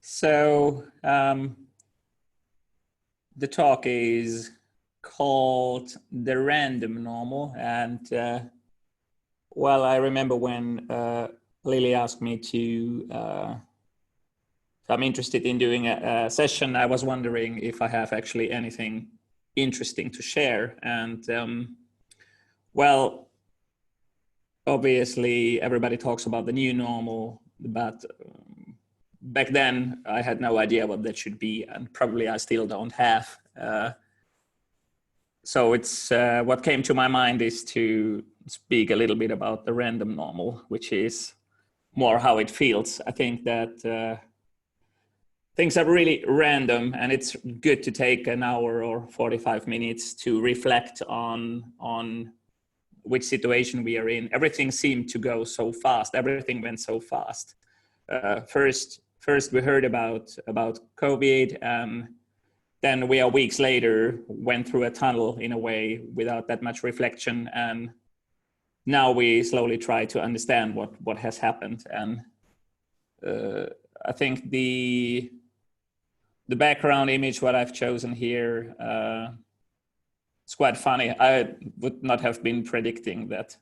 So the talk is called The Random Normal. And well, I remember when Lily asked me to, if I'm interested in doing a session, I was wondering if I have actually anything interesting to share. And well, obviously everybody talks about the new normal, but back then I had no idea what that should be, and probably I still don't have. So it's what came to my mind is to speak a little bit about the random normal, which is more how it feels. I think that things are really random, and it's good to take an hour or 45 minutes to reflect on which situation we are in. Everything seemed to go so fast. Everything went so fast. First we heard about COVID, and then we are weeks later went through a tunnel in a way without that much reflection, and now we slowly try to understand what has happened. And I think the background image what I've chosen here, it's quite funny. I would not have been predicting that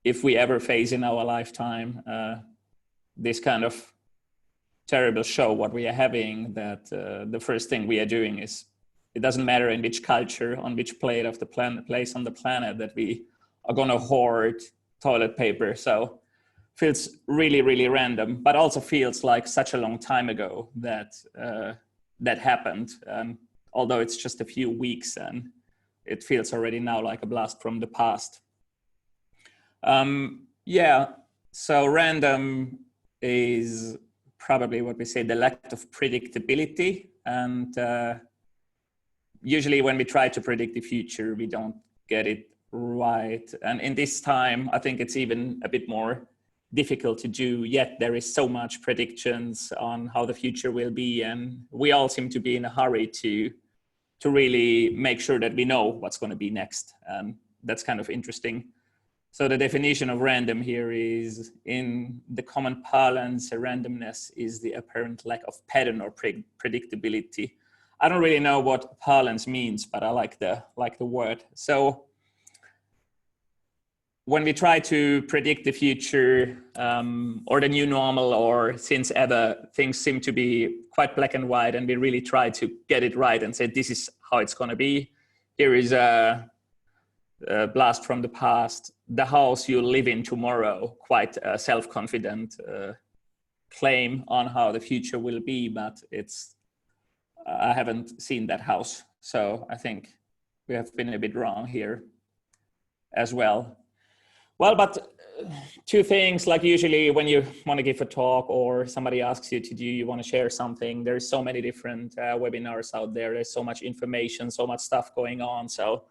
if we ever face in our lifetime this kind of terrible show what we are having, that the first thing we are doing is, it doesn't matter in which culture, on which plate of the planet, place on the planet, that we are going to hoard toilet paper. So feels really, really random, but also feels like such a long time ago that that happened. Although it's just a few weeks, and it feels already now like a blast from the past. Yeah, so random is probably what we say, the lack of predictability. And usually when we try to predict the future, we don't get it right. And in this time, I think it's even a bit more difficult to do, yet there is so much predictions on how the future will be. And we all seem to be in a hurry to really make sure that we know what's going to be next. And that's kind of interesting. So the definition of random here is, in the common parlance, randomness is the apparent lack of pattern or predictability. I don't really know what parlance means, but I like the word. So when we try to predict the future or the new normal, or since ever, things seem to be quite black and white, and we really try to get it right and say, this is how it's going to be. Here is a blast from the past. The house you live in tomorrow, quite a self-confident claim on how the future will be, but I haven't seen that house. So I think we have been a bit wrong here as well. Well, but two things, like usually when you want to give a talk or somebody asks you to do, you want to share something, there's so many different webinars out there. There's so much information, so much stuff going on. So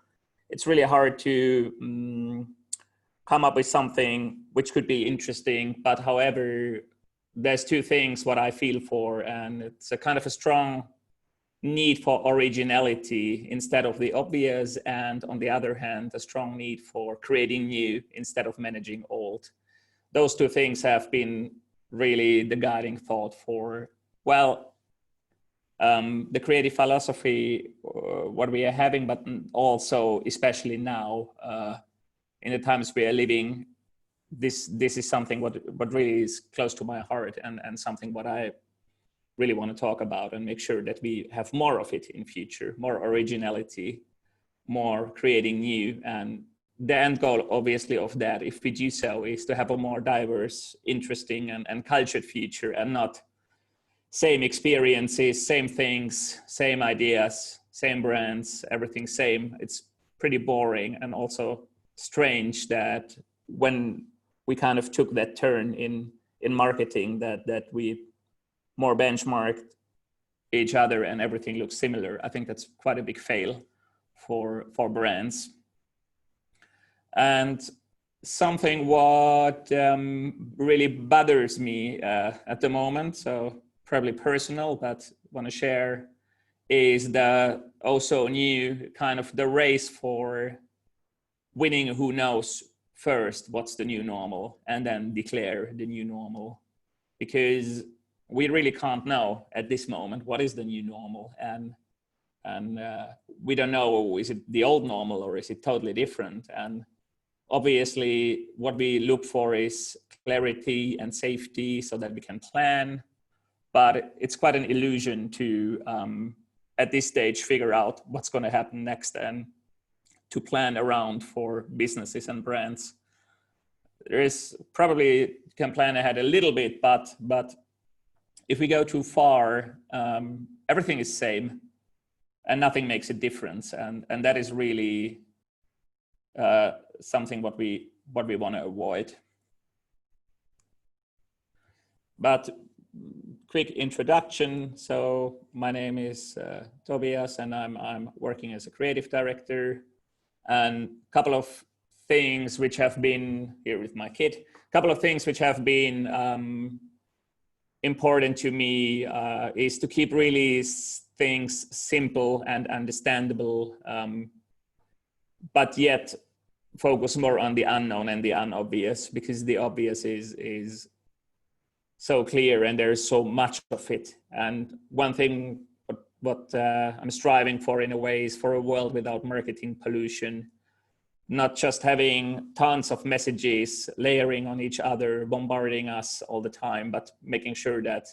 it's really hard to come up with something which could be interesting. But however, there's two things what I feel for, and it's a kind of a strong need for originality instead of the obvious, and on the other hand, a strong need for creating new instead of managing old. Those two things have been really the guiding thought for, well, the creative philosophy, what we are having, but also especially now in the times we are living. This is something what really is close to my heart, and something what I really want to talk about and make sure that we have more of it in future, more originality, more creating new. And the end goal, obviously, of that, if we do so, is to have a more diverse, interesting, and cultured future, and not same experiences, same things, same ideas, same brands, everything same. It's pretty boring, and also strange that when we kind of took that turn in marketing, that we more benchmarked each other and everything looks similar. I think that's quite a big fail for brands. And something what really bothers me at the moment, so probably personal, but want to share, is the also new kind of the race for winning who knows first what's the new normal, and then declare the new normal. Because we really can't know at this moment what is the new normal, and we don't know, is it the old normal or is it totally different? And obviously what we look for is clarity and safety so that we can plan, but it's quite an illusion to at this stage figure out what's going to happen next and to plan around for businesses and brands. There is probably can plan ahead a little bit, but if we go too far, everything is same and nothing makes a difference, and that is really something what we want to avoid. But quick introduction. So my name is Tobias, and I'm working as a creative director. And a couple of things which have been here with my kid. A couple of things which have been important to me is to keep really things simple and understandable, but yet focus more on the unknown and the unobvious, because the obvious is so clear and there's so much of it. And one thing what I'm striving for in a way is for a world without marketing pollution, not just having tons of messages layering on each other, bombarding us all the time, but making sure that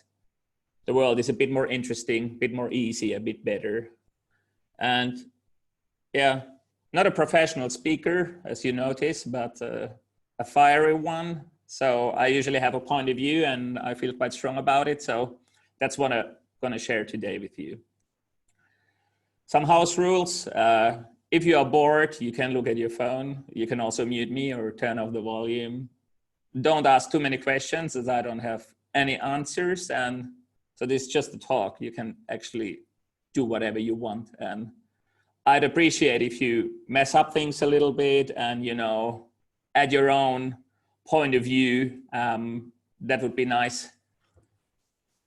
the world is a bit more interesting, a bit more easy, a bit better. And yeah, not a professional speaker, as you notice, but a fiery one. So I usually have a point of view and I feel quite strong about it. So that's what I'm going to share today with you. Some house rules. If you are bored, you can look at your phone. You can also mute me or turn off the volume. Don't ask too many questions, as I don't have any answers. And so this is just a talk. You can actually do whatever you want. And I'd appreciate if you mess up things a little bit and, you know, add your own point of view. That would be nice.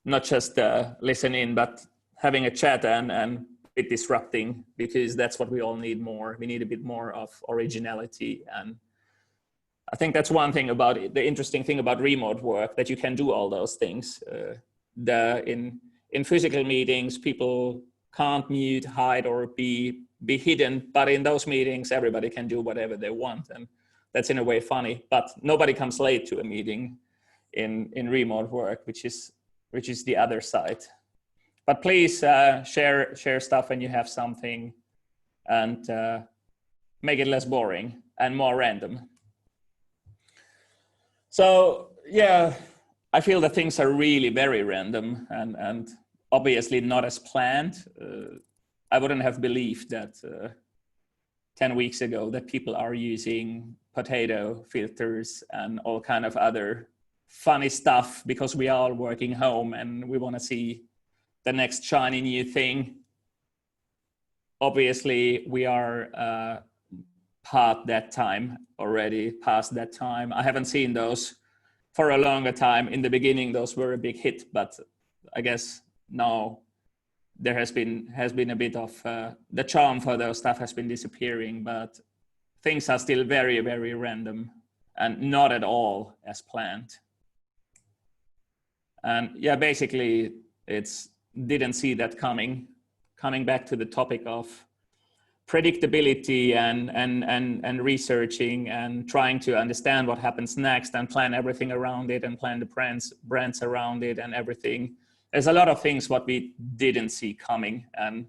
Not just listen in, but having a chat and bit disrupting, because that's what we all need more. We need a bit more of originality. And I think that's one thing about it, the interesting thing about remote work, that you can do all those things. In physical meetings, people can't mute, hide, or be hidden, but in those meetings, everybody can do whatever they want. And that's in a way funny, but nobody comes late to a meeting in remote work, which is the other side. But please share stuff when you have something, and make it less boring and more random. So yeah, I feel that things are really very random and obviously not as planned. I wouldn't have believed that 10 weeks ago that people are using potato filters and all kind of other funny stuff because we are all working home and we want to see the next shiny new thing. Obviously, we are past that time. I haven't seen those for a longer time. In the beginning, those were a big hit, but I guess now there has been a bit of the charm for those stuff has been disappearing, but things are still very, very random and not at all as planned. And yeah, basically didn't see that coming. Coming back to the topic of predictability and researching and trying to understand what happens next and plan everything around it and plan the brands around it and everything. There's a lot of things what we didn't see coming, and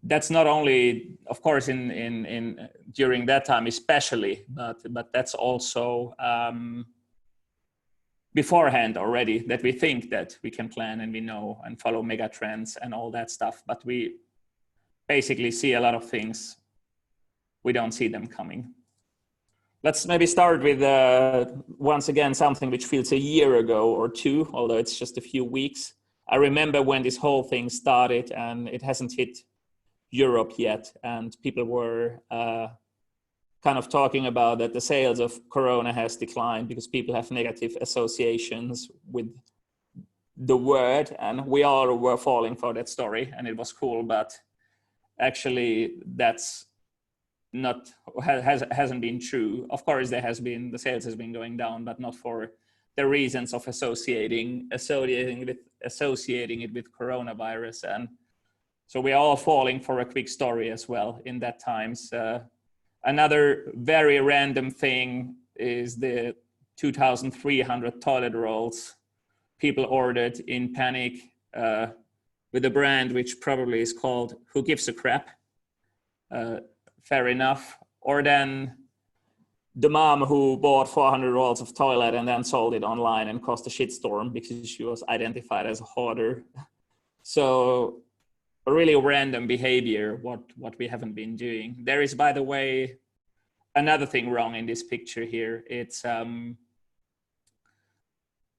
that's not only, of course, in during that time especially, but that's also beforehand already, that we think that we can plan and we know and follow mega trends and all that stuff, but we basically see a lot of things, we don't see them coming. Let's maybe start with once again something which feels a year ago or two, although it's just a few weeks. I remember when this whole thing started and it hasn't hit Europe yet, and people were kind of talking about that the sales of Corona has declined because people have negative associations with the word, and we all were falling for that story and it was cool, but actually that's hasn't been true. Of course the sales has been going down, but not for the reasons of associating it with coronavirus. And so we are all falling for a quick story as well in that times. Another very random thing is the 2,300 toilet rolls people ordered in panic with a brand which probably is called Who Gives a Crap? Fair enough. Or then the mom who bought 400 rolls of toilet and then sold it online and caused a shitstorm because she was identified as a hoarder. So a really random behavior, what we haven't been doing. There is, by the way, another thing wrong in this picture here. It's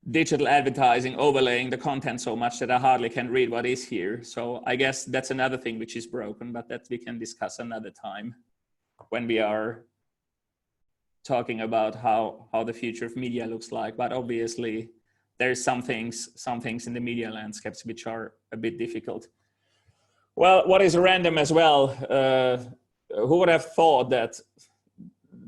digital advertising overlaying the content so much that I hardly can read what is here. So I guess that's another thing which is broken, but that we can discuss another time when we are talking about how the future of media looks like. But obviously there's some things in the media landscapes which are a bit difficult. Well, what is random as well, who would have thought that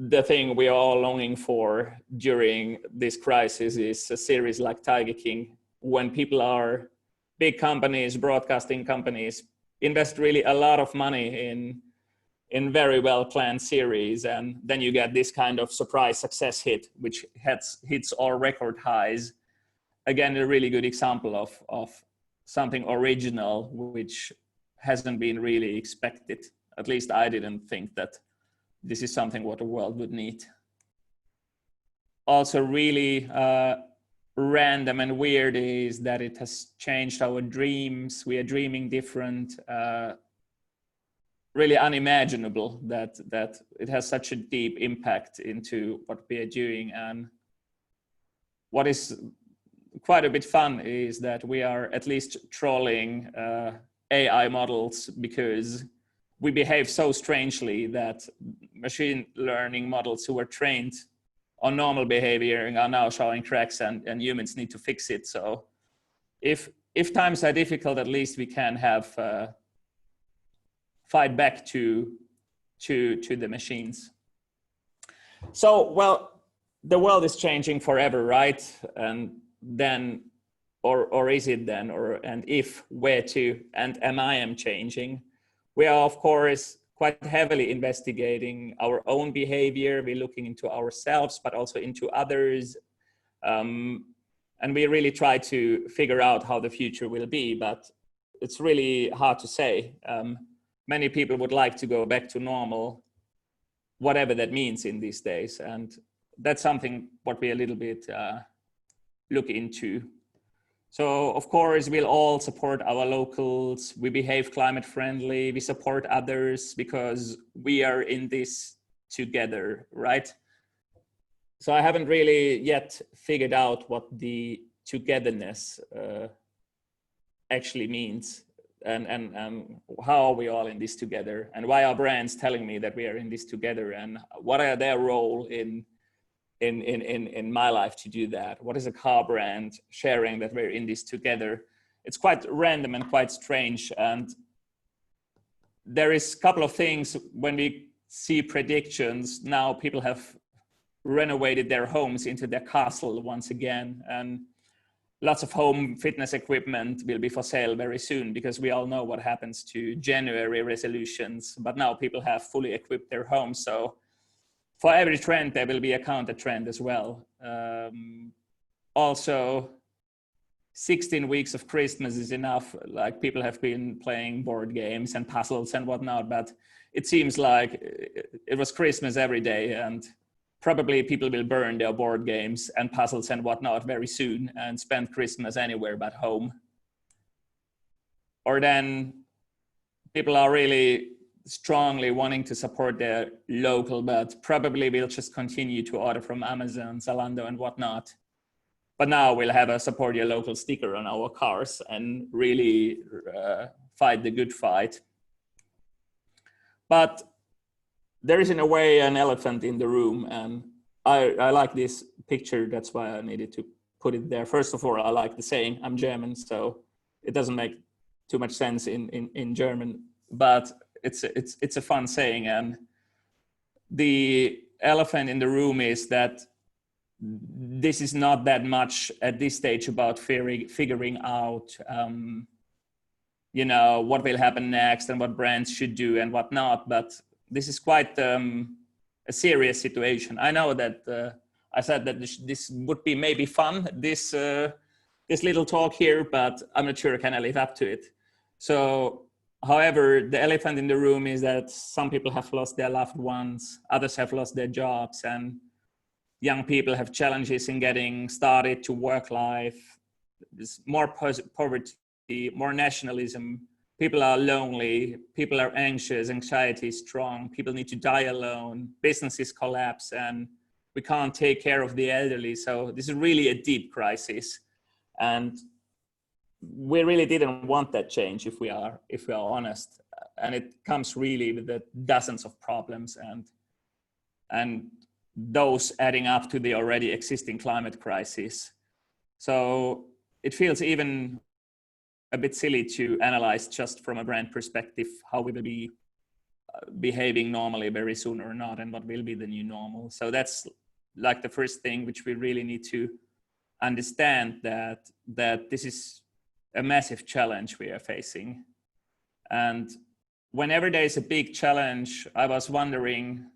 the thing we are all longing for during this crisis is a series like Tiger King, when people are, big companies, broadcasting companies, invest really a lot of money in very well planned series, and then you get this kind of surprise success hit, which hits all record highs. Again, a really good example of something original which hasn't been really expected. At least I didn't think that this is something what the world would need. Also really random and weird is that it has changed our dreams. We are dreaming different, really unimaginable that it has such a deep impact into what we are doing. And what is quite a bit fun is that we are at least trolling AI models, because we behave so strangely that machine learning models who were trained on normal behavior are now showing cracks, and humans need to fix it. So if times are difficult, at least we can have fight back to the machines. So, well, the world is changing forever, right? And then, or is it then, and if, where to, and am I changing? We are, of course, quite heavily investigating our own behavior. We're looking into ourselves, but also into others. And we really try to figure out how the future will be, but it's really hard to say. Many people would like to go back to normal, whatever that means in these days. And that's something what we a little bit look into. So, of course, we'll all support our locals. We behave climate friendly. We support others because we are in this together, right? So I haven't really yet figured out what the togetherness actually means, and how are we all in this together, and why are brands telling me that we are in this together, and what are their role in my life to do that? What is a car brand sharing that we're in this together? It's quite random and quite strange. And there is a couple of things when we see predictions. Now people have renovated their homes into their castle once again. And lots of home fitness equipment will be for sale very soon, because we all know what happens to January resolutions. But now people have fully equipped their homes. So for every trend, there will be a counter trend as well. Also, 16 weeks of Christmas is enough. Like, people have been playing board games and puzzles and whatnot, but it seems like it was Christmas every day, and probably people will burn their board games and puzzles and whatnot very soon and spend Christmas anywhere but home. Or then people are really strongly wanting to support their local, but probably will just continue to order from Amazon, Zalando and whatnot. But now we'll have a support your local sticker on our cars and really fight the good fight. But there is, in a way, an elephant in the room, and I like this picture. That's why I needed to put it there. First of all, I like the saying. I'm German, so it doesn't make too much sense in German, but it's a fun saying. And the elephant in the room is that this is not that much at this stage about figuring out, you know, what will happen next and what brands should do and what not. But this is quite a serious situation. I know that I said that this would be maybe fun, this little talk here, but I'm not sure can I live up to it. So, however, the elephant in the room is that some people have lost their loved ones, others have lost their jobs, and young people have challenges in getting started to work life. There's more poverty, more nationalism. People are lonely, people are anxious, anxiety is strong, people need to die alone, businesses collapse, and we can't take care of the elderly. So this is really a deep crisis. And we really didn't want that change, if we are honest. And it comes really with the dozens of problems and those adding up to the already existing climate crisis. So it feels even a bit silly to analyze just from a brand perspective how we will be behaving normally very soon or not, and what will be the new normal. So that's like the first thing which we really need to understand, that this is a massive challenge we are facing. And whenever there is a big challenge, I was wondering,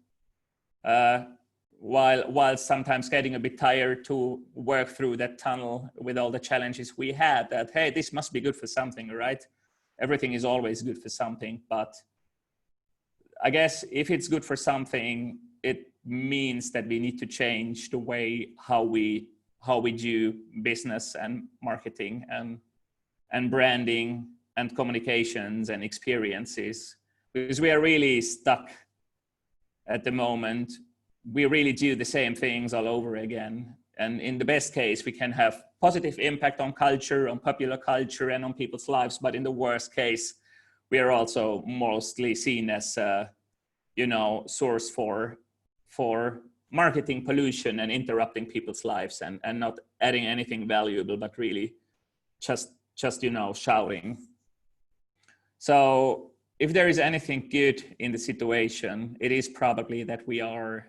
while sometimes getting a bit tired to work through that tunnel with all the challenges we had, that, hey, this must be good for something, right? Everything is always good for something. But I guess if it's good for something, it means that we need to change the way how we do business and marketing and branding and communications and experiences, because we are really stuck at the moment. We really do the same things all over again. And in the best case, we can have positive impact on culture, on popular culture, and on people's lives. But in the worst case, we are also mostly seen as you know, source for marketing pollution and interrupting people's lives, and not adding anything valuable, but really just you know, shouting. So if there is anything good in the situation, it is probably that we are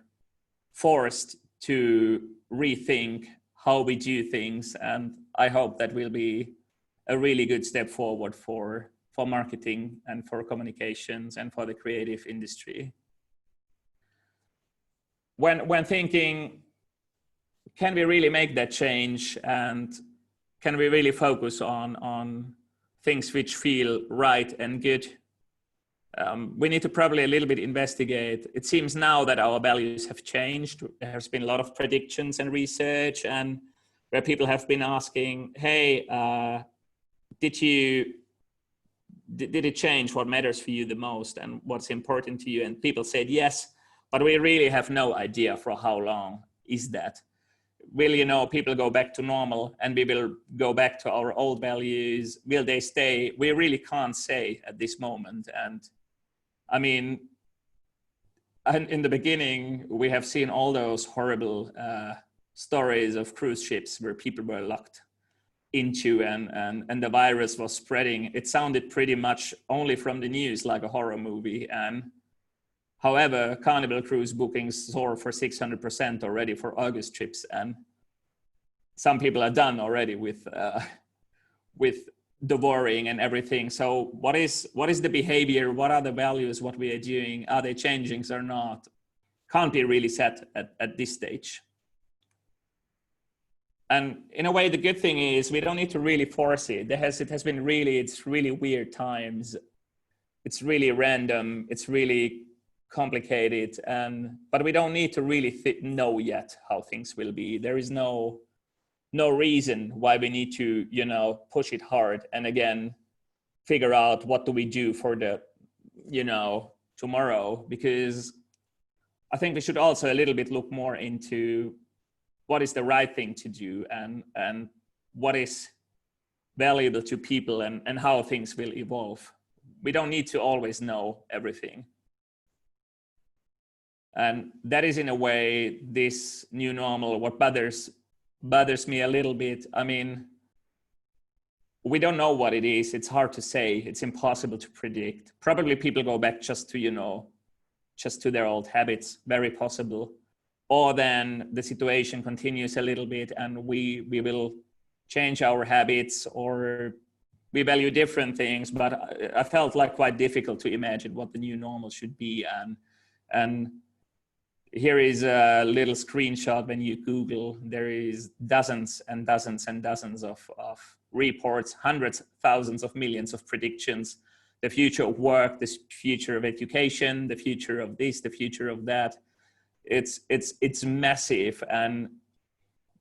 forced to rethink how we do things, and I hope that will be a really good step forward for marketing and for communications and for the creative industry. When thinking, can we really make that change, and can we really focus on things which feel right and good? We need to probably a little bit investigate. It seems now that our values have changed. There has been a lot of predictions and research, and where people have been asking, hey, did it change what matters for you the most and what's important to you? And people said yes, but we really have no idea for how long is that. Will, you know, people go back to normal and we will go back to our old values? Will they stay? We really can't say at this moment. And I mean, in the beginning, we have seen all those horrible stories of cruise ships where people were locked into and the virus was spreading. It sounded pretty much only from the news like a horror movie. And however, Carnival cruise bookings soar for 600% already for August trips, and some people are done already with the worrying and everything. So what is the behavior? What are the values? What we are doing? Are they changing or not? Can't be really set at this stage. And in a way, the good thing is we don't need to really force it. It's really weird times. It's really random. It's really complicated. But we don't need to really know yet how things will be. There is no reason why we need to, you know, push it hard and again figure out what do we do for the, you know, tomorrow, because I think we should also a little bit look more into what is the right thing to do and what is valuable to people and how things will evolve. We don't need to always know everything. And that is in a way this new normal, what bothers me a little bit. I mean, we don't know what it is. It's hard to say. It's impossible to predict. Probably people go back just to, you know, just to their old habits, very possible. or then the situation continues a little bit and we will change our habits or we value different things. But I felt like quite difficult to imagine what the new normal should be. And here is a little screenshot. When you Google, there is dozens and dozens and dozens of reports, hundreds, thousands of millions of predictions. The future of work, the future of education, the future of this, the future of that. It's massive. And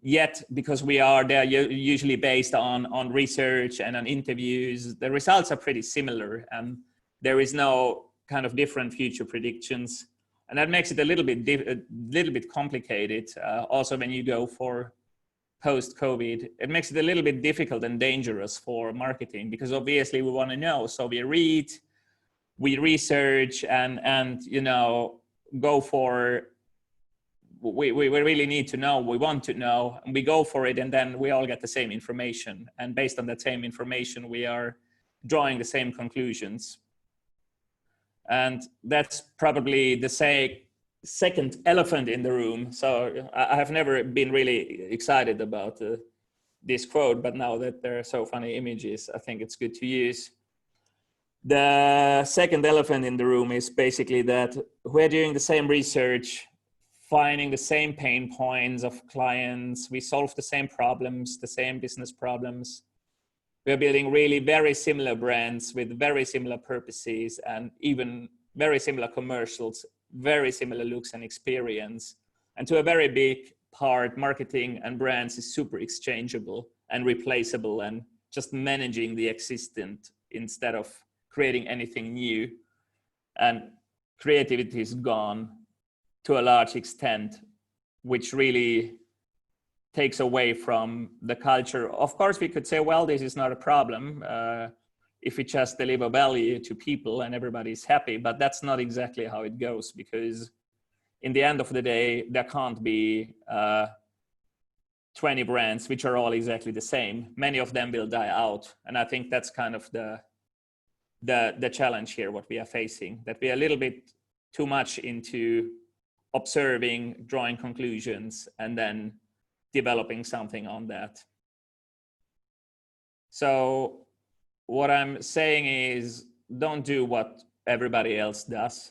yet, because they're usually based on research and on interviews, the results are pretty similar, and there is no kind of different future predictions. And that makes it a little bit complicated. Also, when you go for post-COVID, it makes it a little bit difficult and dangerous for marketing, because obviously we want to know. So we read, we research, and you know, go for. We really need to know. We want to know, and we go for it, and then we all get the same information. And based on that same information, we are drawing the same conclusions. And that's probably the second elephant in the room. So I have never been really excited about this quote, but now that there are so funny images, I think it's good to use. The second elephant in the room is basically that we're doing the same research, finding the same pain points of clients. We solve the same problems, the same business problems. We're building really very similar brands with very similar purposes and even very similar commercials, very similar looks and experience. And to a very big part, marketing and brands is super exchangeable and replaceable and just managing the existent instead of creating anything new. And creativity is gone to a large extent, which really takes away from the culture. Of course, we could say, well, this is not a problem if we just deliver value to people and everybody's happy, but that's not exactly how it goes, because in the end of the day, there can't be 20 brands which are all exactly the same. Many of them will die out. And I think that's kind of the challenge here, what we are facing, that we are a little bit too much into observing, drawing conclusions, and then developing something on that. So what I'm saying is, don't do what everybody else does.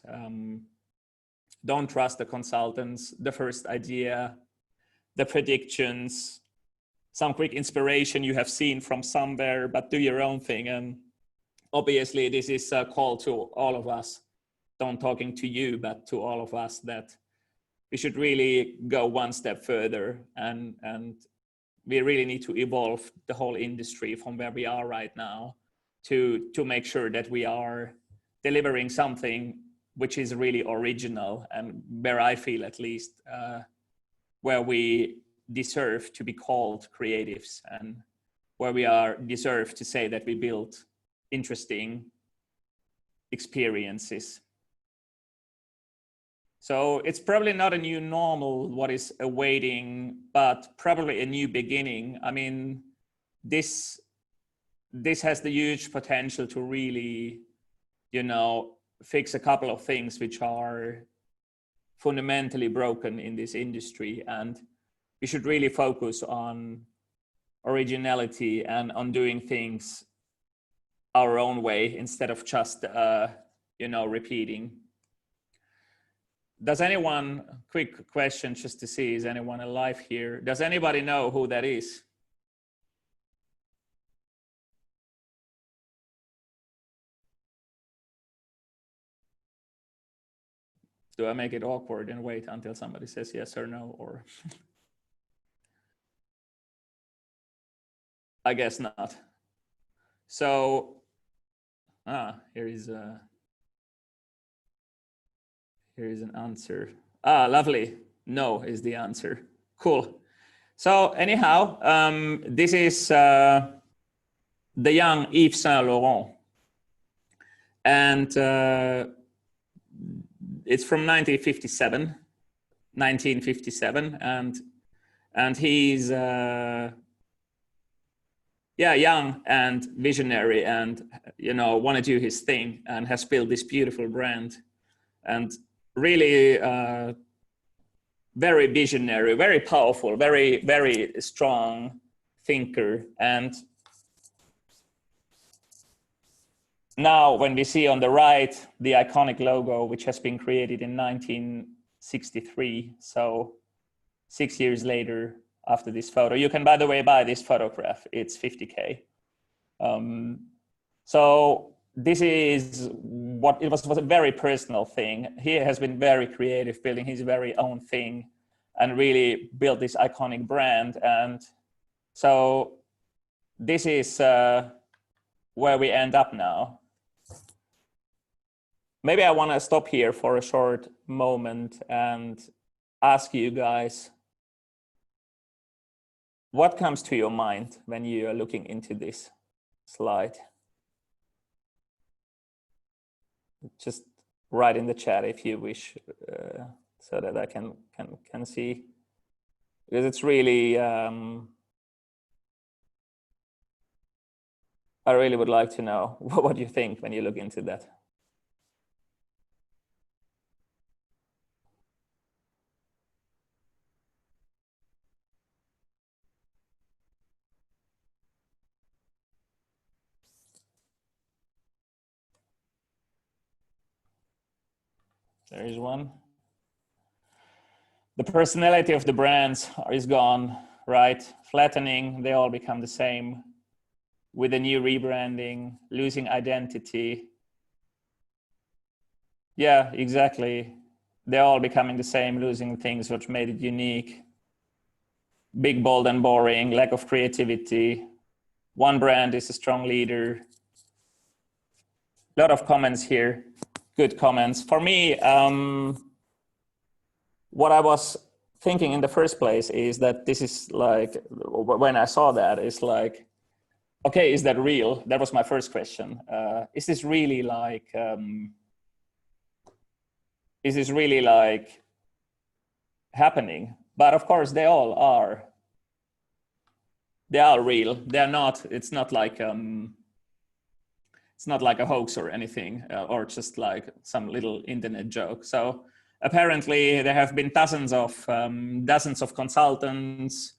Don't trust the consultants, the first idea, the predictions, some quick inspiration you have seen from somewhere, but do your own thing. And obviously this is a call to all of us, don't talking to you, but to all of us, that we should really go one step further, and we really need to evolve the whole industry from where we are right now to make sure that we are delivering something which is really original, and where I feel at least where we deserve to be called creatives, and where we deserve to say that we built interesting experiences. So it's probably not a new normal what is awaiting, but probably a new beginning. I mean, this has the huge potential to really, you know, fix a couple of things which are fundamentally broken in this industry. And we should really focus on originality and on doing things our own way instead of just, you know, repeating. Does anyone, quick question just to see, is anyone alive here? Does anybody know who that is? Do I make it awkward and wait until somebody says yes or no, or? I guess not. So, here is an answer. Lovely. No is the answer. Cool. So anyhow, this is the young Yves Saint Laurent, and it's from 1957, and he's young and visionary, and you know, want to do his thing, and has built this beautiful brand, and really very visionary, very powerful, very, very strong thinker. And now when we see on the right, the iconic logo, which has been created in 1963, so 6 years later after this photo, you can, by the way, buy this photograph. It's 50K. So this is what it was a very personal thing. He has been very creative, building his very own thing and really built this iconic brand. And so this is where we end up now. Maybe I want to stop here for a short moment and ask you guys, what comes to your mind when you are looking into this slide? Just write in the chat if you wish, so that I can see, because it's really, I really would like to know what you think when you look into that. There is one. The personality of the brands is gone, right? Flattening, they all become the same. With a new rebranding, losing identity. Yeah, exactly. They're all becoming the same, losing things which made it unique. Big, bold, and boring, lack of creativity. One brand is a strong leader. A lot of comments here, good comments. For me, what I was thinking in the first place is that this is like, when I saw that, it's like, okay, is that real? That was my first question. Is this really like happening? But of course, they all are. They are real. They're not. It's not like a hoax or anything, or just like some little internet joke. So apparently, there have been dozens of consultants,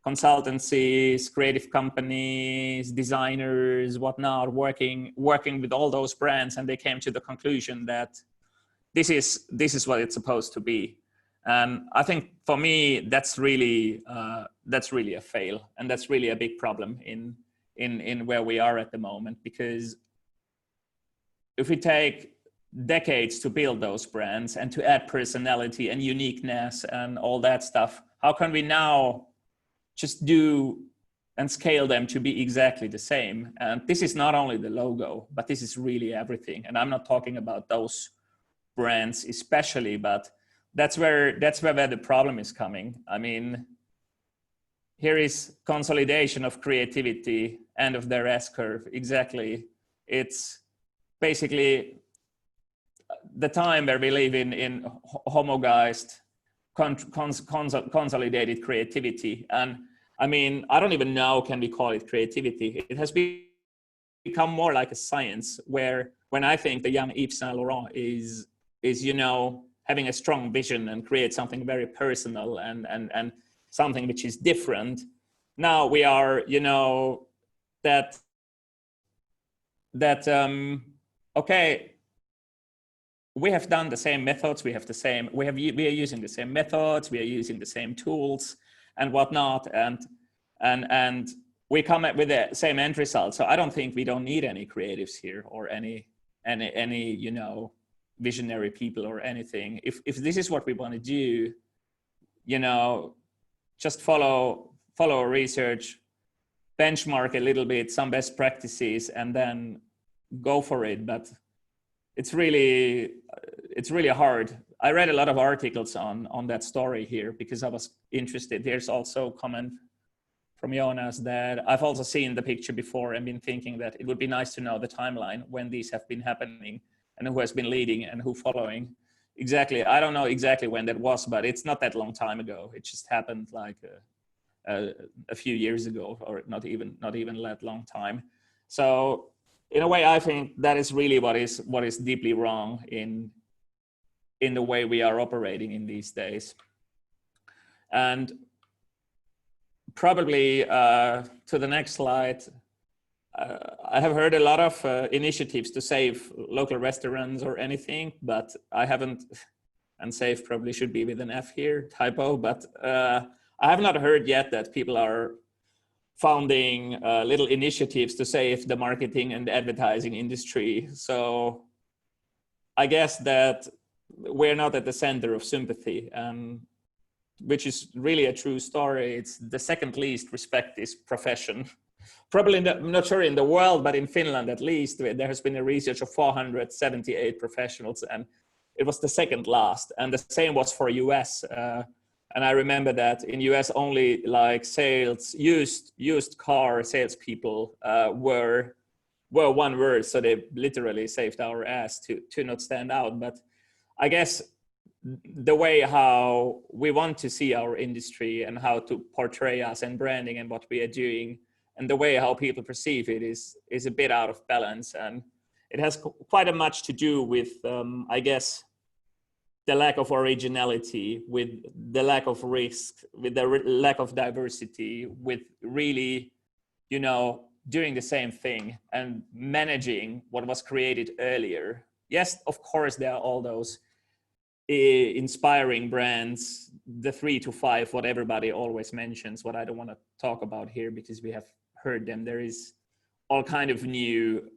consultancies, creative companies, designers, whatnot, working with all those brands, and they came to the conclusion that this is what it's supposed to be. And I think for me, that's really a fail, and that's really a big problem in where we are at the moment. Because if we take decades to build those brands and to add personality and uniqueness and all that stuff, how can we now just do and scale them to be exactly the same? And this is not only the logo, but this is really everything. And I'm not talking about those brands especially, but that's where the problem is coming. I mean, here is consolidation of creativity, end of their S-curve. Exactly. It's basically the time where we live in homogenized, consolidated creativity. And I mean, I don't even know, can we call it creativity? It has become more like a science, where when I think the young Yves Saint Laurent is, you know, having a strong vision and create something very personal and something which is different. Now we are, you know, okay, we have done the same methods, we are using the same methods, we are using the same tools and whatnot, and we come up with the same end result. So I don't think we don't need any creatives here, or any you know, visionary people or anything. If this is what we want to do, you know, just follow research, benchmark a little bit, some best practices, and then go for it. But it's really hard. I read a lot of articles on that story here because I was interested. There's also a comment from Jonas that I've also seen the picture before and been thinking that it would be nice to know the timeline when these have been happening and who has been leading and who following. Exactly, I don't know exactly when that was, but it's not that long time ago. It just happened like a few years ago, or not even that long time. So in a way, I think that is really what is deeply wrong in the way we are operating in these days. And probably to the next slide, I have heard a lot of initiatives to save local restaurants or anything, but I haven't, and save probably should be with an F here, typo, but I have not heard yet that people are founding little initiatives to save the marketing and the advertising industry. So I guess that we're not at the center of sympathy, which is really a true story. It's the second least respected profession. Probably, I'm not sure in the world, but in Finland at least, there has been a research of 478 professionals, and it was the second last. And the same was for US. And I remember that in US only like used car salespeople were one word. So they literally saved our ass to not stand out. But I guess the way how we want to see our industry and how to portray us and branding and what we are doing and the way how people perceive it is a bit out of balance. And it has quite a much to do with, I guess, the lack of originality, with the lack of risk, with the lack of diversity, with really, you know, doing the same thing and managing what was created earlier. Yes, of course, there are all those inspiring brands, the 3 to 5, what everybody always mentions, what I don't want to talk about here because we have heard them. There is all kind of new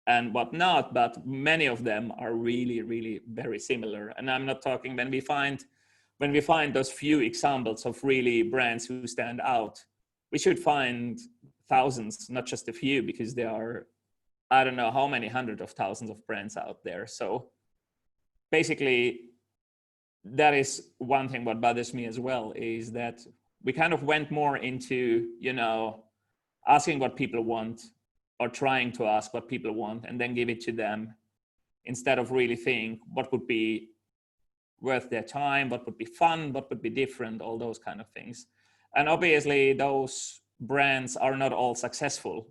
and whatnot, but many of them are really, really very similar. And I'm not talking when we find those few examples of really brands who stand out, we should find thousands, not just a few, because there are, I don't know how many hundreds of thousands of brands out there. So basically, that is one thing what bothers me as well, is that we kind of went more into, you know, asking what people want or trying to ask what people want and then give it to them instead of really think what would be worth their time, what would be fun, what would be different, all those kind of things. And obviously those brands are not all successful.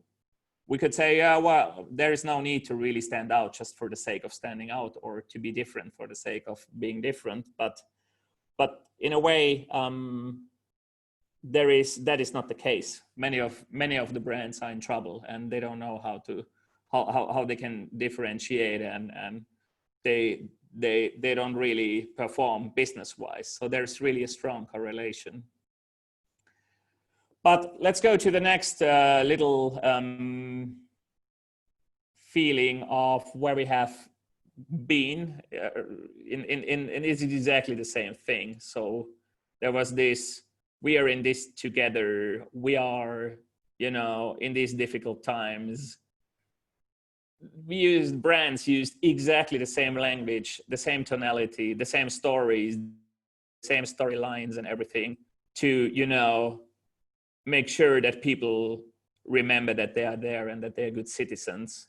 We could say, yeah, well, there is no need to really stand out just for the sake of standing out or to be different for the sake of being different. But in a way, that is not the case. Many of the brands are in trouble and they don't know how they can differentiate, and they don't really perform business wise. So there's really a strong correlation. But let's go to the next little feeling of where we have been and it's exactly the same thing. So there was this, we are in this together, we are, you know, in these difficult times. Brands used exactly the same language, the same tonality, the same stories, same storylines and everything to, you know, make sure that people remember that they are there and that they're good citizens.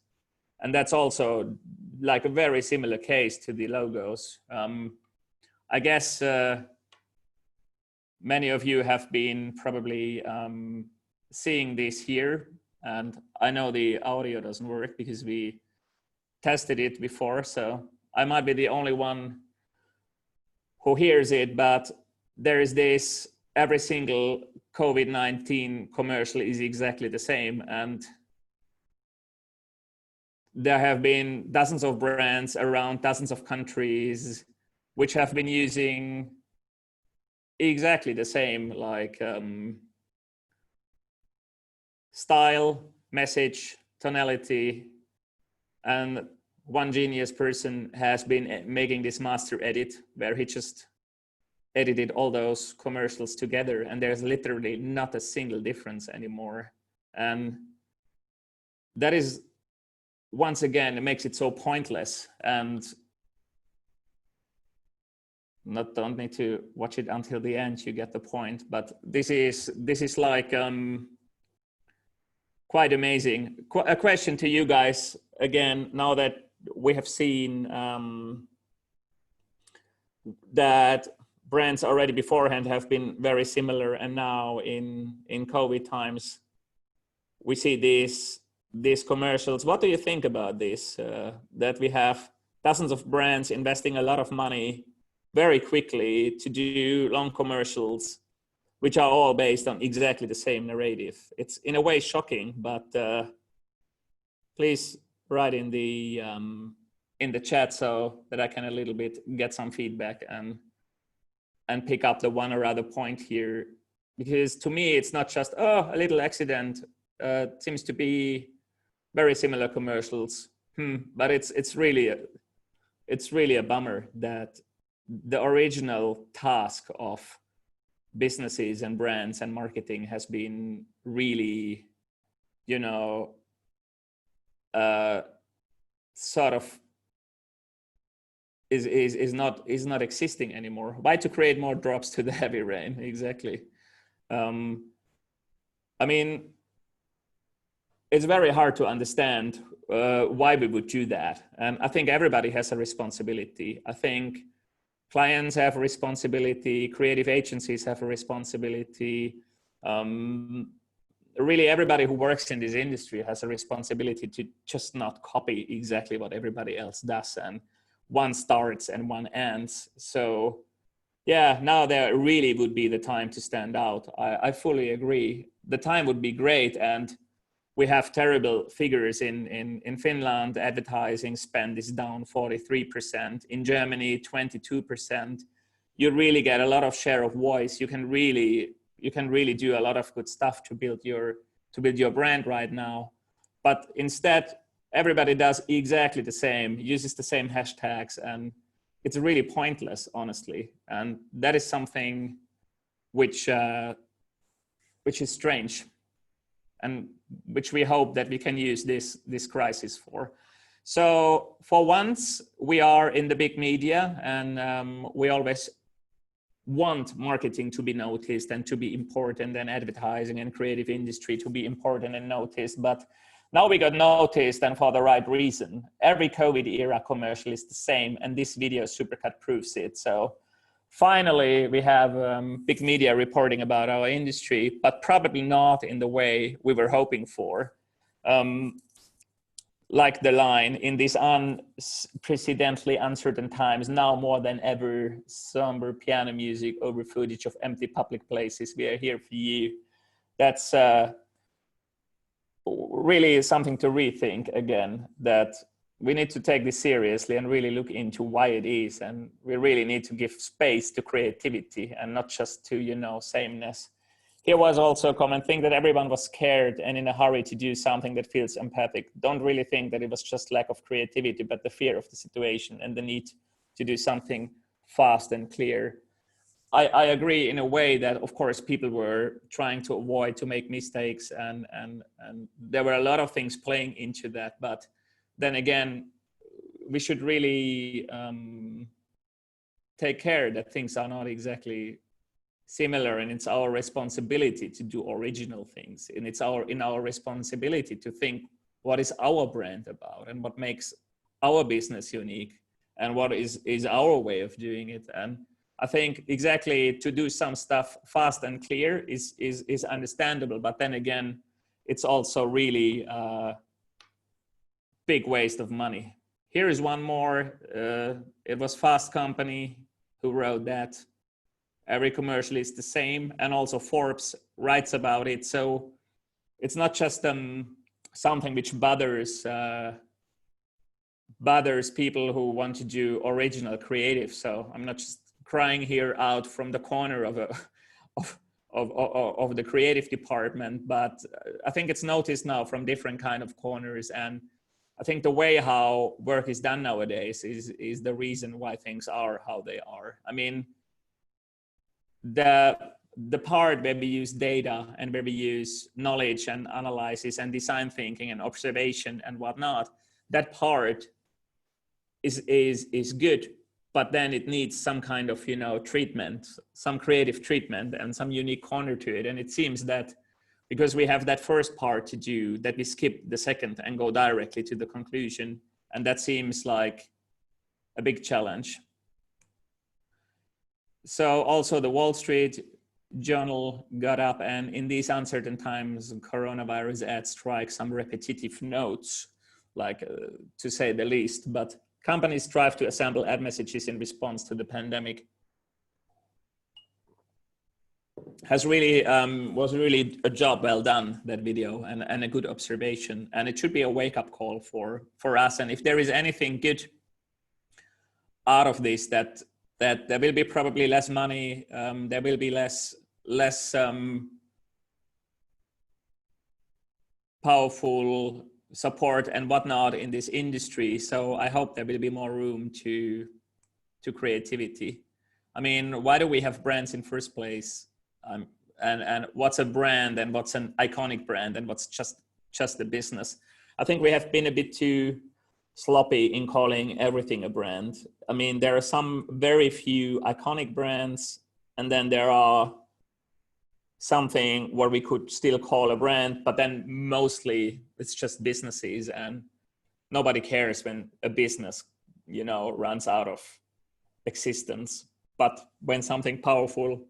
And that's also like a very similar case to the logos. I guess many of you have been probably seeing this here, and I know the audio doesn't work because we tested it before, so I might be the only one who hears it, but there is this, every single COVID-19 commercial is exactly the same, and there have been dozens of brands around dozens of countries which have been using exactly the same, like style, message, tonality, and one genius person has been making this master edit where he just edited all those commercials together, and there's literally not a single difference anymore. And that is, once again, it makes it so pointless, and don't need to watch it until the end, you get the point. But this is like quite amazing. A question to you guys again, now that we have seen that brands already beforehand have been very similar, and now in COVID times we see these commercials. What do you think about this? That we have dozens of brands investing a lot of money very quickly to do long commercials which are all based on exactly the same narrative. It's in a way shocking, but please write in the chat so that I can a little bit get some feedback and pick up the one or other point here. Because to me, it's not just, oh, a little accident. It seems to be very similar commercials. But it's really a bummer that the original task of businesses and brands and marketing has been really, you know, sort of is not existing anymore. Why to create more drops to the heavy rain? Exactly. I mean, it's very hard to understand why we would do that. And I think everybody has a responsibility. I think clients have a responsibility, creative agencies have a responsibility. Really everybody who works in this industry has a responsibility to just not copy exactly what everybody else does, and one starts and one ends. So yeah, now there really would be the time to stand out. I fully agree. The time would be great, and we have terrible figures in Finland. Advertising spend is down 43%. In Germany, 22%. You really get a lot of share of voice. You can really do a lot of good stuff to build your brand right now. But instead, everybody does exactly the same, uses the same hashtags, and it's really pointless, honestly. And that is something which is strange, and which we hope that we can use this crisis for. So for once, we are in the big media, and we always want marketing to be noticed and to be important, and advertising and creative industry to be important and noticed. But now we got noticed, and for the right reason. Every COVID era commercial is the same, and this video supercut proves it. So finally, we have big media reporting about our industry, but probably not in the way we were hoping for. Like the line, in these unprecedentedly uncertain times, now more than ever, somber piano music over footage of empty public places, we are here for you. That's really something to rethink again, that we need to take this seriously and really look into why it is. And we really need to give space to creativity and not just to, you know, sameness. Here was also a common thing that everyone was scared and in a hurry to do something that feels empathic. Don't really think that it was just lack of creativity, but the fear of the situation and the need to do something fast and clear. I agree in a way that, of course, people were trying to avoid to make mistakes, and there were a lot of things playing into that. But then again, we should really take care that things are not exactly similar, and it's our responsibility to do original things, and it's in our responsibility to think what is our brand about and what makes our business unique and what is our way of doing it. And I think exactly to do some stuff fast and clear is understandable, but then again, it's also really a big waste of money. Here is one more. It was Fast Company who wrote that. Every commercial is the same, and also Forbes writes about it. So it's not just something which bothers people who want to do original creative. So I'm not just crying here out from the corner of the creative department, but I think it's noticed now from different kind of corners. And I think the way how work is done nowadays is the reason why things are how they are. I mean, the part where we use data and where we use knowledge and analysis and design thinking and observation and whatnot, that part is good, but then it needs some kind of, you know, treatment, some creative treatment and some unique corner to it. And it seems that because we have that first part to do, that we skip the second and go directly to the conclusion. And that seems like a big challenge. So also the Wall Street Journal got up, and in these uncertain times, coronavirus ads strike some repetitive notes, like to say the least, but companies strive to assemble ad messages in response to the pandemic. has really was really a job well done, that video, and a good observation, and it should be a wake-up call for us. And if there is anything good out of this, that there will be probably less money, there will be less powerful support and whatnot in this industry. So I hope there will be more room to creativity. I mean, why do we have brands in first place? And what's a brand, and what's an iconic brand, and what's just a business? I think we have been a bit too sloppy in calling everything a brand. I mean, there are some very few iconic brands, and then there are something where we could still call a brand, but then mostly it's just businesses, and nobody cares when a business, you know, runs out of existence. But when something powerful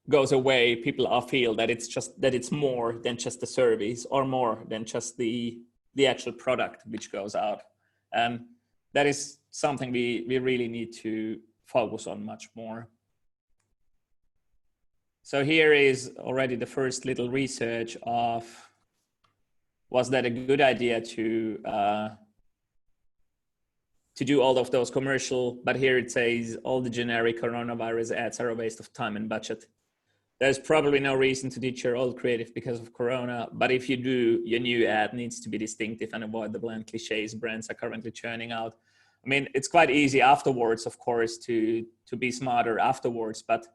goes away, people feel that it's more than just the service, or more than just the actual product which goes out. And that is something we really need to focus on much more. So here is already the first little research of, was that a good idea to do all of those commercial, but here it says all the generic coronavirus ads are a waste of time and budget. There's probably no reason to ditch your old creative because of Corona, but if you do, your new ad needs to be distinctive and avoid the bland cliches brands are currently churning out. I mean, it's quite easy afterwards, of course, to be smarter afterwards, but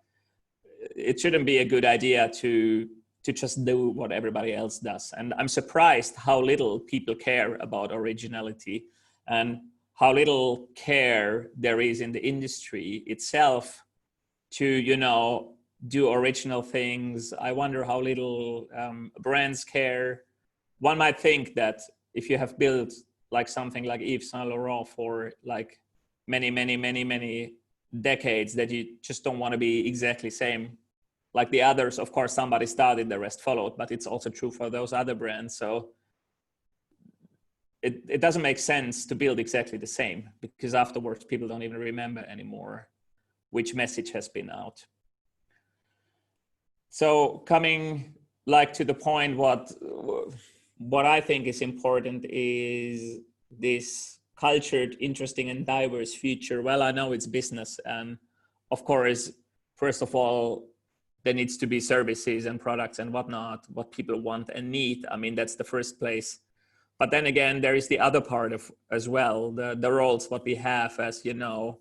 it shouldn't be a good idea to just do what everybody else does. And I'm surprised how little people care about originality, and how little care there is in the industry itself to, you know, do original things. I wonder how little brands care. One might think that if you have built like something like Yves Saint Laurent for like many decades, that you just don't want to be exactly same like the others. Of course, somebody started, the rest followed, but it's also true for those other brands. So it doesn't make sense to build exactly the same, because afterwards people don't even remember anymore which message has been out. So coming like to the point, what I think is important is this cultured, interesting, and diverse future. Well, I know it's business, and of course, first of all, there needs to be services and products and whatnot, what people want and need. I mean, that's the first place. But then again, there is the other part of as well, the roles, what we have as, you know,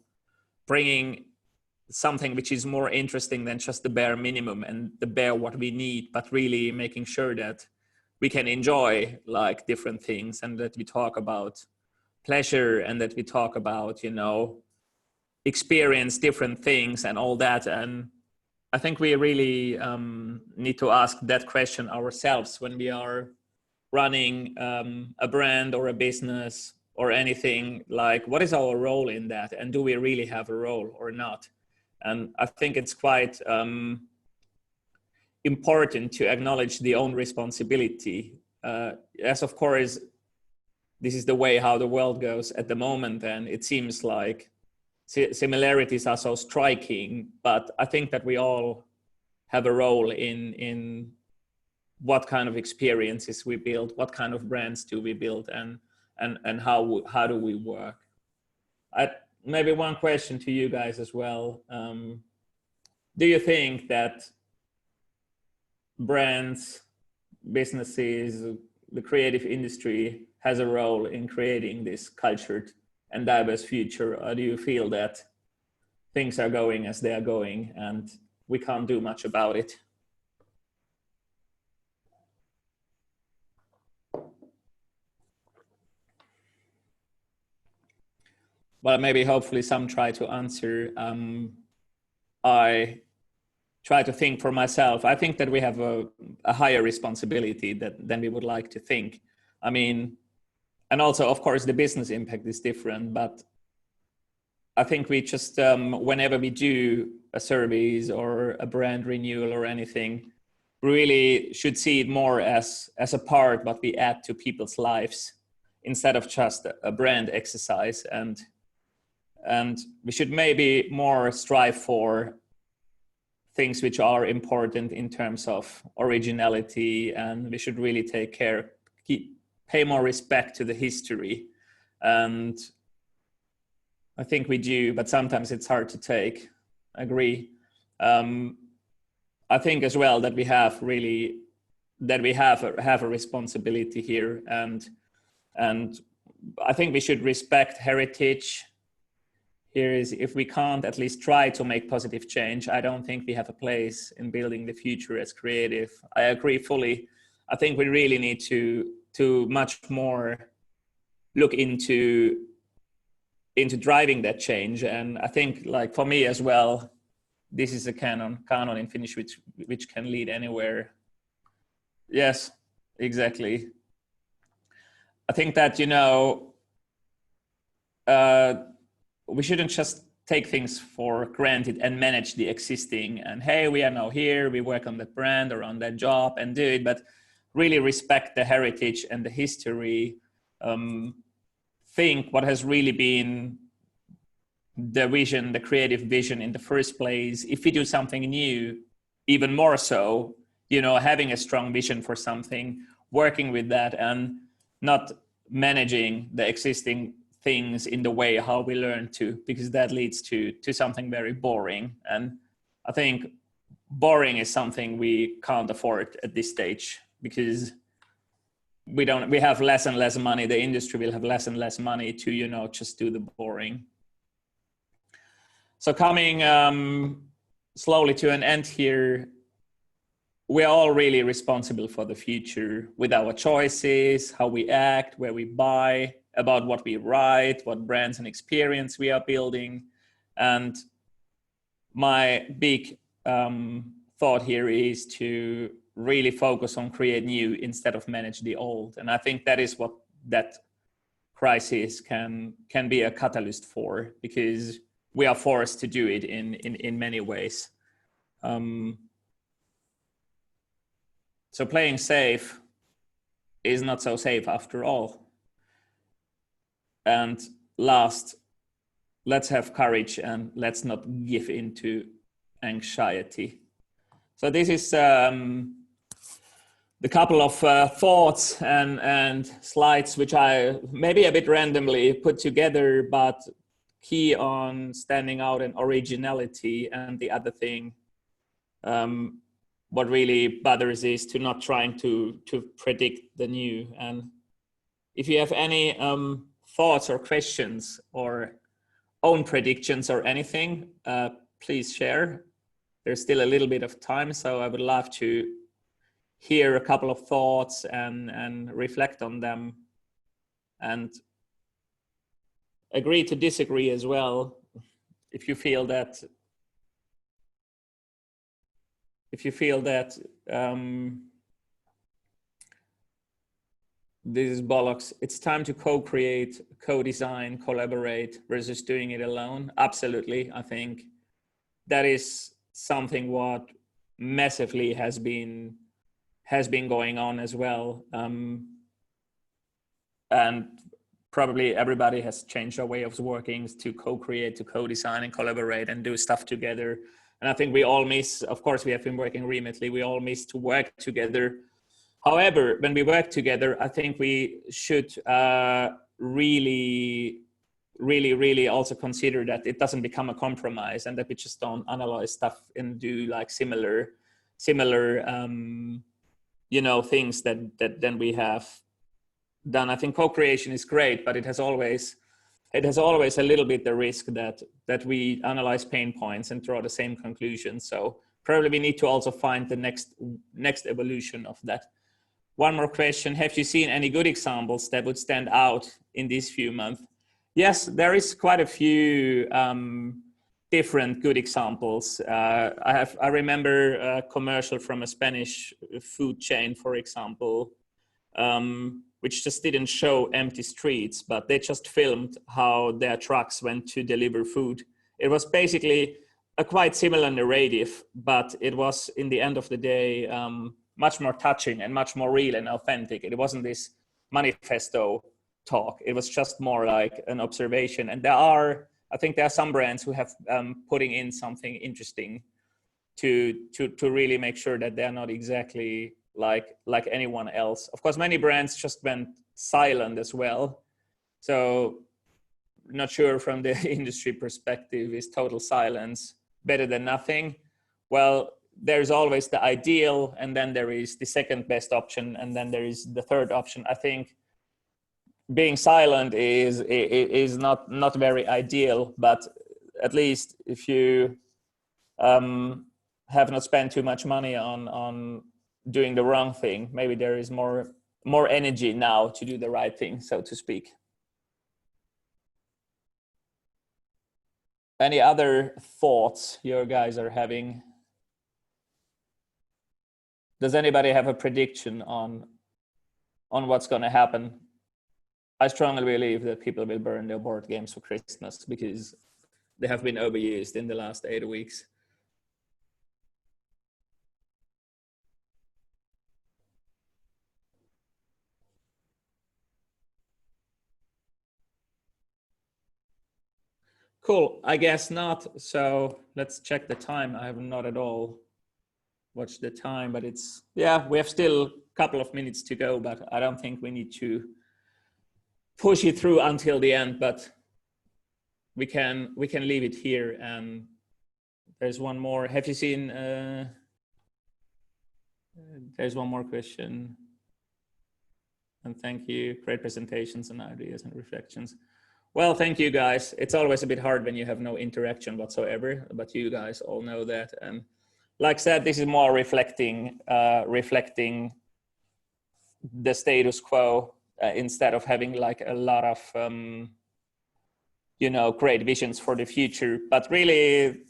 bringing something which is more interesting than just the bare minimum and the bare what we need, but really making sure that we can enjoy like different things, and that we talk about pleasure, and that we talk about, you know, experience different things and all that. And I think we really need to ask that question ourselves when we are running a brand or a business or anything. Like, what is our role in that, and do we really have a role or not? And I think it's quite important to acknowledge the own responsibility. As of course, this is the way how the world goes at the moment, and it seems like similarities are so striking, but I think that we all have a role in what kind of experiences we build, what kind of brands do we build, and how do we work. Maybe one question to you guys as well. Do you think that brands, businesses, the creative industry has a role in creating this cultured and diverse future? Or do you feel that things are going as they are going and we can't do much about it? Well, maybe hopefully some try to answer. I try to think for myself. I think that we have a higher responsibility than we would like to think. I mean, and also, of course, the business impact is different, but I think we just, whenever we do a service or a brand renewal or anything, really should see it more as a part what we add to people's lives, instead of just a brand exercise. And we should maybe more strive for things which are important in terms of originality, and we should really take care, pay more respect to the history. And I think we do, but sometimes it's hard to take. Agree. I think as well that we have really, that we have a responsibility here, and I think we should respect heritage. Here is, if we can't at least try to make positive change, I don't think we have a place in building the future as creative. I agree fully. I think we really need to much more look into driving that change. And I think, like, for me as well, this is a canon in Finnish which can lead anywhere. Yes, exactly. I think that, you know, we shouldn't just take things for granted and manage the existing and, hey, we are now here, we work on that brand or on that job and do it, but really respect the heritage and the history. Think what has really been the vision, the creative vision in the first place. If we do something new, even more so, you know, having a strong vision for something, working with that, and not managing the existing things in the way how we learn to, because that leads to something very boring. And I think boring is something we can't afford at this stage, because we have less and less money. The industry will have less and less money to, you know, just do the boring. So coming slowly to an end here, we are all really responsible for the future with our choices, how we act, where we buy, about what we write, what brands and experience we are building. And my big thought here is to really focus on create new instead of manage the old. And I think that is what that crisis can be a catalyst for, because we are forced to do it in many ways. So playing safe is not so safe after all. And last, let's have courage and let's not give in to anxiety. So this is the couple of thoughts and slides which I maybe a bit randomly put together, but key on standing out and originality. And the other thing, what really bothers is to not trying to predict the new. And if you have any thoughts or questions or own predictions or anything, please share. There's still a little bit of time, so I would love to hear a couple of thoughts and reflect on them, and agree to disagree as well. If you feel that this is bollocks, it's time to co-create, co-design, collaborate versus doing it alone. Absolutely. I think that is something what massively has been going on as well. And probably everybody has changed our way of working to co-create, to co-design and collaborate and do stuff together. And I think we all miss, of course, we have been working remotely, we all miss to work together. However, when we work together, I think we should really also consider that it doesn't become a compromise, and that we just don't analyze stuff and do like similar you know, things that then we have done. I think co-creation is great, but it has always a little bit the risk that we analyze pain points and draw the same conclusions. So probably we need to also find the next evolution of that. One more question: have you seen any good examples that would stand out in these few months? Yes, there is quite a few different good examples. I remember a commercial from a Spanish food chain, for example, which just didn't show empty streets, but they just filmed how their trucks went to deliver food. It was basically a quite similar narrative, but it was, in the end of the day, much more touching and much more real and authentic. It wasn't this manifesto talk. It was just more like an observation. And I think there are some brands who have putting in something interesting to really make sure that they're not exactly like anyone else. Of course, many brands just went silent as well. So not sure from the industry perspective, is total silence better than nothing? Well, there's always the ideal, and then there is the second best option, and then there is the third option. I think being silent is not very ideal, but at least if you have not spent too much money on doing the wrong thing, maybe there is more energy now to do the right thing, so to speak. Any other thoughts you guys are having? Does anybody have a prediction on what's going to happen? I strongly believe that people will burn their board games for Christmas because they have been overused in the last 8 weeks. Cool, I guess not. So let's check the time. I have not at all watched the time, but it's, yeah, we have still a couple of minutes to go, but I don't think we need to push it through until the end, but we can leave it here. And there's one more. Have you seen, there's one more question. And thank you, great presentations and ideas and reflections. Well, thank you guys. It's always a bit hard when you have no interaction whatsoever, but you guys all know that. And like I said, this is more reflecting the status quo instead of having like a lot of, you know, great visions for the future. But really,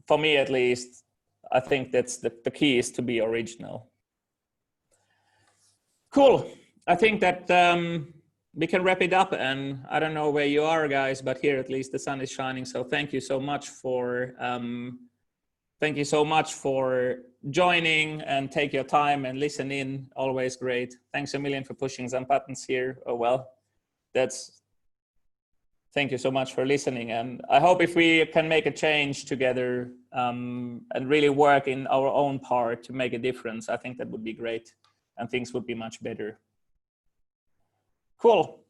for me at least, I think that's the key is to be original. Cool. I think that we can wrap it up, and I don't know where you are guys, but here at least the sun is shining. So thank you so much for joining and take your time and listen in. Always great. Thanks a million for pushing some buttons here. Oh, well, thank you so much for listening. And I hope if we can make a change together and really work in our own part to make a difference, I think that would be great and things would be much better. Cool.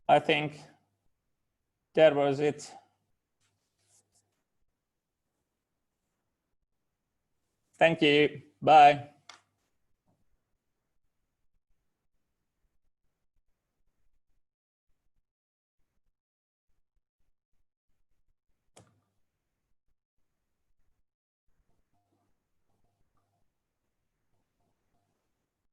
I think that was it. Thank you. Bye.